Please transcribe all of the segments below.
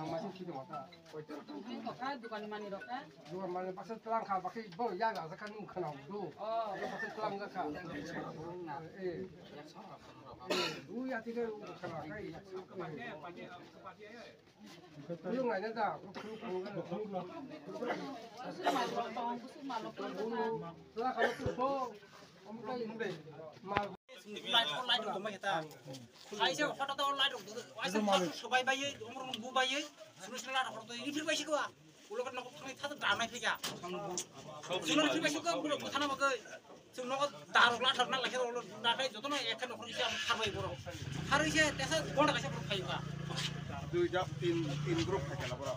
masih gitu maka. Bukan mani roka. Bukan mani pasal telang kah pakai bo ya nggak sekarang kenal tu. Oh. Pasal telang nggak kah. Dulu ya tiga kenal kai. Dulu nggak ada. Telah kalau tu bo, om kai mungkin mal. Online dong mah kita. Aisy foto tuh online dong. Aisy foto bayi bayi, umur bu bayi, suruh selar foto itu bayi sih gua. Ulo kan nak kami thata drama sih ya. Suruh itu bayi sih gua, ulo thana mah gua. Suruh nak taruh lah thana lagi ulo nakai jodoh na ekan orang sih harus boro. Harus sih, tesa gonda kasih boro kayu gua. Dua jam tin grup kayak lah bro.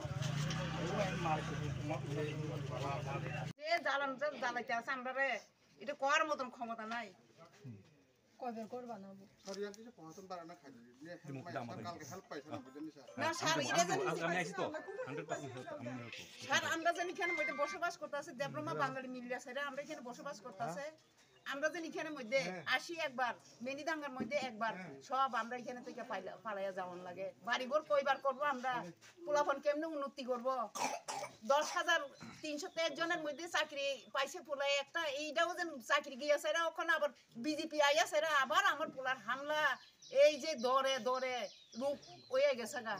Dia jalan jalan sampai itu keluar motor ক্ষমতা নাই কবে করবা না সরিয়ান দিছে পৌঁছন পারে না খাই দিয়ে কালকে হেল্প পাইছ না বুঝেন না স্যার এটা জানি আমি আইছি তো 100% হেল্প আমি হেল্প স্যার আমরা জানি এখানে মধ্যে বসবাস করতেছে দেবরমা বাঙালি মিলিয়া স্যার আমরা এখানে বসবাস করতেছে আমরা জানি এখানে মধ্যে আসি একবার মেনিদাঙ্গার মধ্যে একবার সব আমরা এখানে থেকে পালাইয়া যাওয়ান লাগে বাড়িঘর কয়বার করব আমরা পোলাপন কেমনে উন্নতি করব 10,323 জনের মধ্যে চাকরি পাইছে পোলাই একটা এইটাও যেন চাকরি গিয়েছে এরা ওখানে আবার বিজেপি আইয়াছে এরা আবার আমার পোলার হামলা এই যে দরে দরে রূপ হয়ে গেছে গা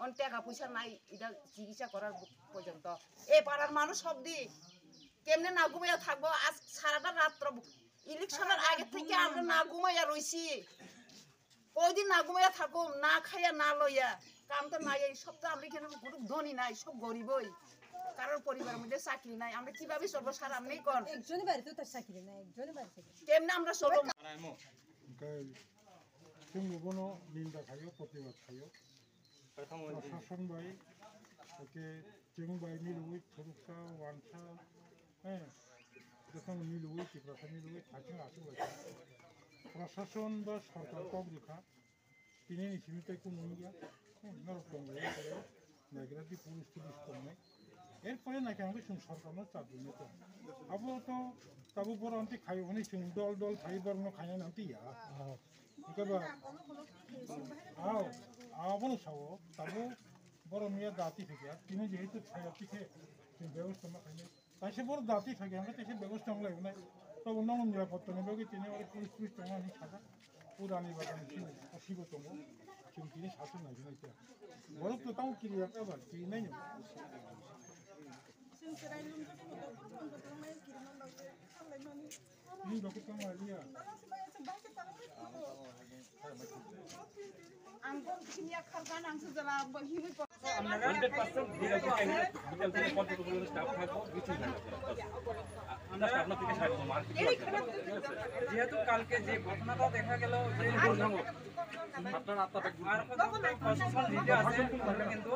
অনেক টাকা পয়সা নাই এটা চিকিৎসা করার পর্যন্ত এই পাড়ার মানুষ সব দি কেমনে না ঘুমাইয়া থাকবো আজ সারাটা রাত্র ইলেকশনের আগে থেকে আমরা না ঘুমাইয়া রইছি কয়দিন না ঘুমাইয়া থাকো না খাইয়া না লইয়া কাম তো নাই এই সব তো আমরা এখানে কোনো ধনী নাই সব গরিবই কারোর পরিবারের মধ্যে চাকরি নাই আমরা কিভাবে চলবো সার আমরাই কর একজনই বাড়িতে তার চাকরি নাই একজনই বাড়িতে কেমনে আমরা চলবো जोंबो कोनो निन्दा खायो प्रतिबाद खायो प्रशासन बाय के जों बाय मिलुई थरुका वानसा যখন মিলুই ত্রিপুরা মিলুই থাকেন আসলে প্রশাসন বা সরকার কবরিখা তিনি নিশ্চিত কোনো ইয়া নরকম করে নাগরাদি পুলিশ টুলিশ কমে এরপরে নাকি আমাকে সরকার চাকরি নিতে আবু তো তাবু বড় আনতে খাইব মানে দল দল খাইবার খাইয়া নামতে ইয়া কেবা আবনো সাও তাবু বড় মেয়ে দাঁতি থেকে তিনি যেহেতু ছায়াতি খেয়ে ব্যবস্থা না খাইলে তাই সে বড় দাঁতি থাকে আমরা সে ব্যবস্থা লাগবে না তো অন্য নিরাপত্তা নেবে তিনি আমার পুলিশ পুলিশ টঙ্গা নি সাদা পুরানি বাগানে ছিল অসিবতম তিনি শাসন নাই না বড় তো তাও ক্রিয়া আবার কি নাই ini dokter Maria. angkor kimia karkan angsu jala hiwi 100% বিকাল থেকে পর্যন্ত স্টাফ থাকবো কিছুই না আমরা স্টাফ না থেকে সাহায্য মার্কেট যেহেতু কালকে যে ঘটনাটা দেখা গেল যে আপনার আত্মাটা আর প্রশাসন নিজে আছে কিন্তু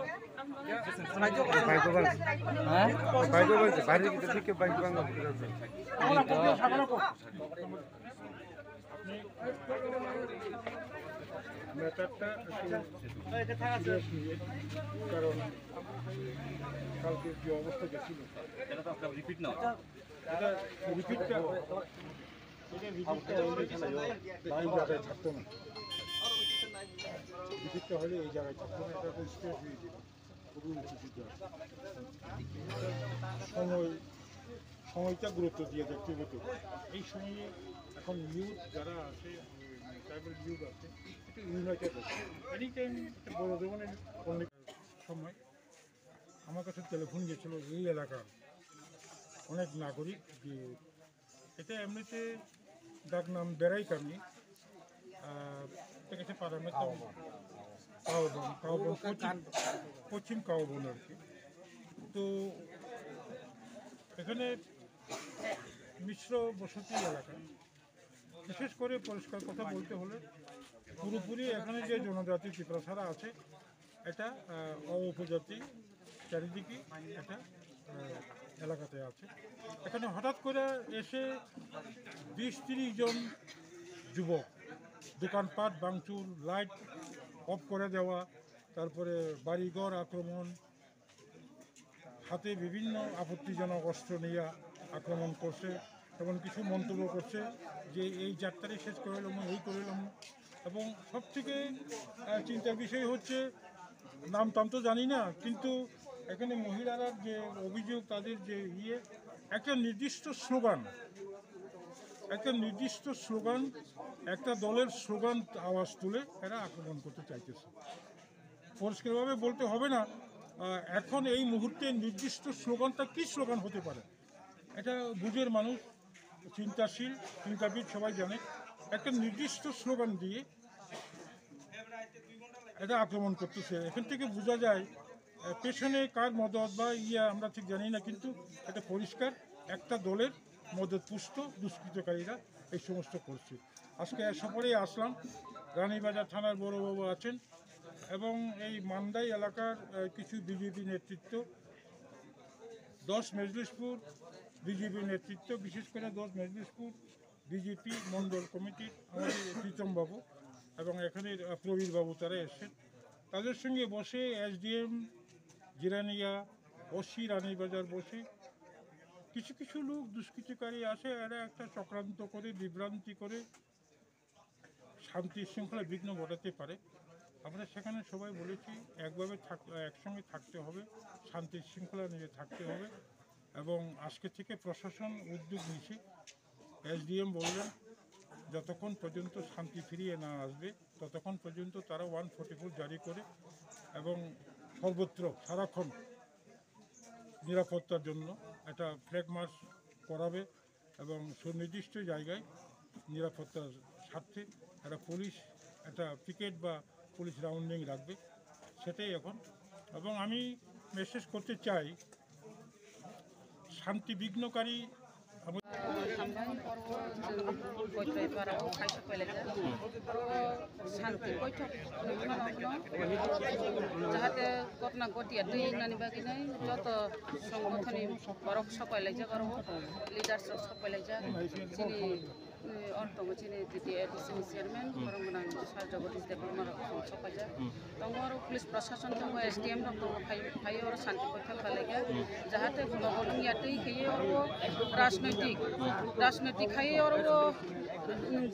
সাহায্য করে হ্যাঁ বাইরে বাইরে থেকে বাইরে বাংলা ম্যাটারটা কারণ কালকে যে অবস্থা গেছিল এটা তো আপনার রিপিট না এটা রিপিটটা এই জায়গায় থাকতো না রিপিটটা হলে এই জায়গায় থাকতো না এটা স্টেজ হয়ে যেত খুবই উঁচু সময়টা গুরুত্ব দিয়ে দেখতে হতো এই সময়ে এখন ইউথ যারা আছে ট্রাইবাল ইউথ আছে একটু ইউনাইটেড আছে এনি টাইম একটা বড় ধরনের অনেক সময় আমার কাছে টেলিফোন গেছিল এই এলাকার অনেক নাগরিক যে এটা এমনিতে ডাক নাম বেড়াই কামি এটা গেছে পারামে কাউবন পশ্চিম কাউবন আর কি। তো এখানে মিশ্র বসতি এলাকা, বিশেষ করে পরিষ্কার কথা বলতে হলে পুরোপুরি এখানে যে জনজাতি ত্রিপুরাছাড়া আছে এটা উপজাতি চারিদিকে এটা এলাকাতে আছে। এখানে হঠাৎ করে এসে 20-30 জন যুবক দোকানপাট ভাঙচুর, লাইট অফ করে দেওয়া, তারপরে বাড়িঘর আক্রমণ, হাতে বিভিন্ন আপত্তিজনক অস্ত্র নিয়ে আক্রমণ করছে এবং কিছু মন্তব্য করছে যে এই যাত্রাটি শেষ করে এলাম, এই করে এলাম। এবং সবথেকে চিন্তার বিষয় হচ্ছে, নাম টাম তো জানি না, কিন্তু এখানে মহিলারা যে অভিযোগ, তাদের যে একটা নির্দিষ্ট স্লোগান, একটা দলের স্লোগান আওয়াজ তুলে এরা আক্রমণ করতে চাইতেছে। পরিষ্কারভাবে বলতে হবে না এখন এই মুহূর্তে নির্দিষ্ট স্লোগানটা কী স্লোগান হতে পারে, এটা বুঝের মানুষ, চিন্তাশীল, চিন্তাবিদ সবাই জানে। একটা নির্দিষ্ট স্লোগান দিয়ে এটা আক্রমণ করতেছে। এখান থেকে বোঝা যায় পেছনে কার মদত বা আমরা ঠিক জানি না, কিন্তু এটা পরিষ্কার একটা দলের মদত পুষ্ট দুষ্কৃতকারীরা এই সমস্ত করছে। আজকে সফরে আসলাম, রানীবাজার থানার বড়বাবু আছেন এবং এই মান্দাই এলাকার কিছু বিজেপি নেতৃত্ব, 10 মেজলিশপুর বিজেপি নেতৃত্ব, বিশেষ করে 10 মেজলিশপুর বিজেপি মণ্ডল কমিটির আমাদের প্রীতমবাবু এবং এখানে প্রবীরবাবু তারা এসেছেন। তাদের সঙ্গে বসে SDM জিরানিয়া, ওসি রানীবাজার বসে কিছু লোক দুষ্কৃতিকারী আসে, এরা একটা চক্রান্ত করে, বিভ্রান্তি করে শান্তি শৃঙ্খলা বিঘ্ন ঘটাতে পারে। আমরা সেখানে সবাই বলেছি একসঙ্গে থাকতে হবে, শান্তি শৃঙ্খলা নিয়ে থাকতে হবে। এবং আজকে থেকে প্রশাসন উদ্যোগ নিচ্ছে। SDM বললেন যতক্ষণ পর্যন্ত শান্তি ফিরিয়ে না আসবে ততক্ষণ পর্যন্ত তারা 144 জারি করে এবং সর্বত্র সারাক্ষণ নিরাপত্তার জন্য একটা ফ্ল্যাগ মার্চ করাবে এবং সুনির্দিষ্ট জায়গায় নিরাপত্তার স্বার্থে একটা পুলিশ একটা পিকেট বা পুলিশ রাউন্ডিং রাখবে, সেটাই এখন। এবং আমি মেসেজ করতে চাই, শান্তি বিঘ্নকারী जाहाथे घटना घटिया दै नानी बागैनो जत संगठननि बरक सफायलायजाक आरो लिडार्स सफायलायजाक जोंनि अर्थंग जोंनि DDADCनि चेयारमेन बरंगोनां सार जगदीश देबबर्मा सफायजाक दङ आरो पुलिस प्रशासन दङ SDM दङ फायो आरो शान्ति रक्षा खालायगा जाहाथे गलनिया दै खैयो आरो राजनैतिक खायो आरो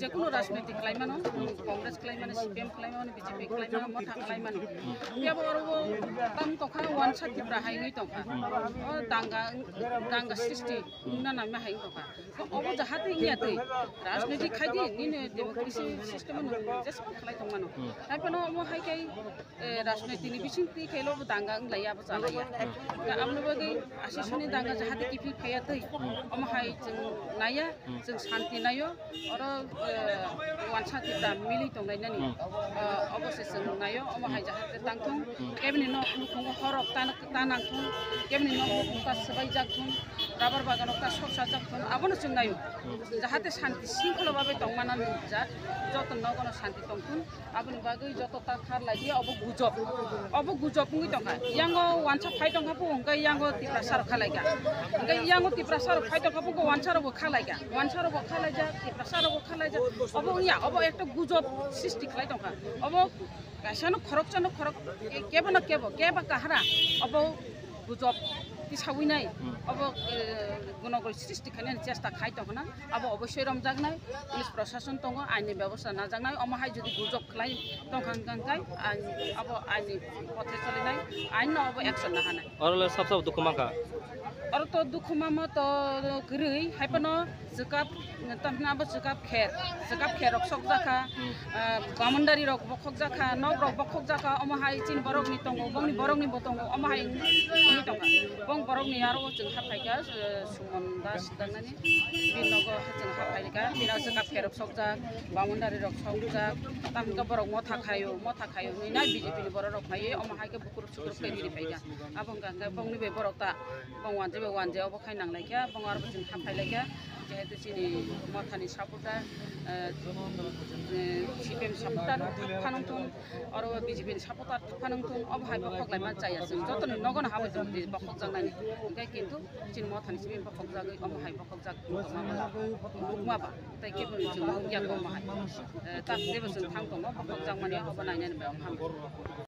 जेकुनु राजनैतिक खालायमानो कांग्रेस खालायमानो CPM खालायमानो BJP खालायमानो मथा खालायमानो बेयाव आरो ताम तखा वान साथिफ्रा हायङै तखा दांगा सृष्टि नाना मा हायङ तखा अब जाहाथे इया दै राजनैतिक खायदि निनो डेमोक्रेसि सिस्टेम जेसको खालाय तंमानो ताइपनो म हायकै राजनैतिकनि बिसिंति खैलो दांगा लायाबो जालाया आमनो बागै आसिसनि दांगा जाहाथे किफि फाया दै अम हाय जों नाया जों शान्ति नायो आरो वान साथिफ्रा मिलि तंनायनानि अबसे जों नायो अम हाय जाहाथे तांथं केबनि न लुखुंग हरक तानांथं केबनि न लुखुंगा सबाय जागथं राबार बागानाव का सरसा जागथं आबनो जों नायो जाहाथे शान्ति शृंखला भाबे तंमाना जा जतन नगन शान्ति तंथं आबनि बागै जत ताखार लायदि अब गुजब मुइ तंखा यांगो वानसा फाइ तंखा पु अंगै यांगो तिप्रा सार खालायगा अंगै यांगो तिप्रा सार फाइ तंखा पु वानसारबो खालायगा वानसारबो खालायजा तिप्रा सारबो खालायजा अब एकटा गुजब सृष्टि खालाय तंखा अब गासानो खरक केबा काहारा अब गुजब सावैनाय अब गणगल सृष्टि खालायनो चेष्टा खाय दंना अब अवश्य रमजागनाय पुलिस प्रशासन दङ आइननि व्यवस्था नाजागनाय अमाहाय जुदि गुजब खालाय दंखांगाय अब आइननि पथे चलिनाय आइन अब एक्सन ना हानाय अरले सब दुखमाका और तो दुखमामा तो गरै हायपनो जकाब तमना अब जकाब खेर रक्सक जाखा गामनदारि रक बखक जाखा नग रक बखक जाखा अमाहाय चिन बरकनि दङ बंनि बरकनि बतङ अमाहाय ni tongka bong borok ni aro jeng hapaika sumon das dangnani binogo jeng hapaika bina jeka pherok sokjak bamundari rok sokjak tamka borok motha khayo ni na BJP ni borok rok phai omo haike bukur sukur khairi phaika abong ganga bong ni be borok ta bong wanje obo khai nanglaika bong aro jeng hapailaka jehetu chini mothani supporter CPM supporter phanungtung aro BJP ni supporter phanungtung obo hai bokhok lai man chaya jeng jotoni nogon hawe jeng bokhok jangnani engkai kintu chin mothani CPM bokhok jagoi omo hai bokhok jag nukma ba tai kebo ni jeng yak omo hai ta debo jeng thang tongo bokhok jangmani obo nainani ba ham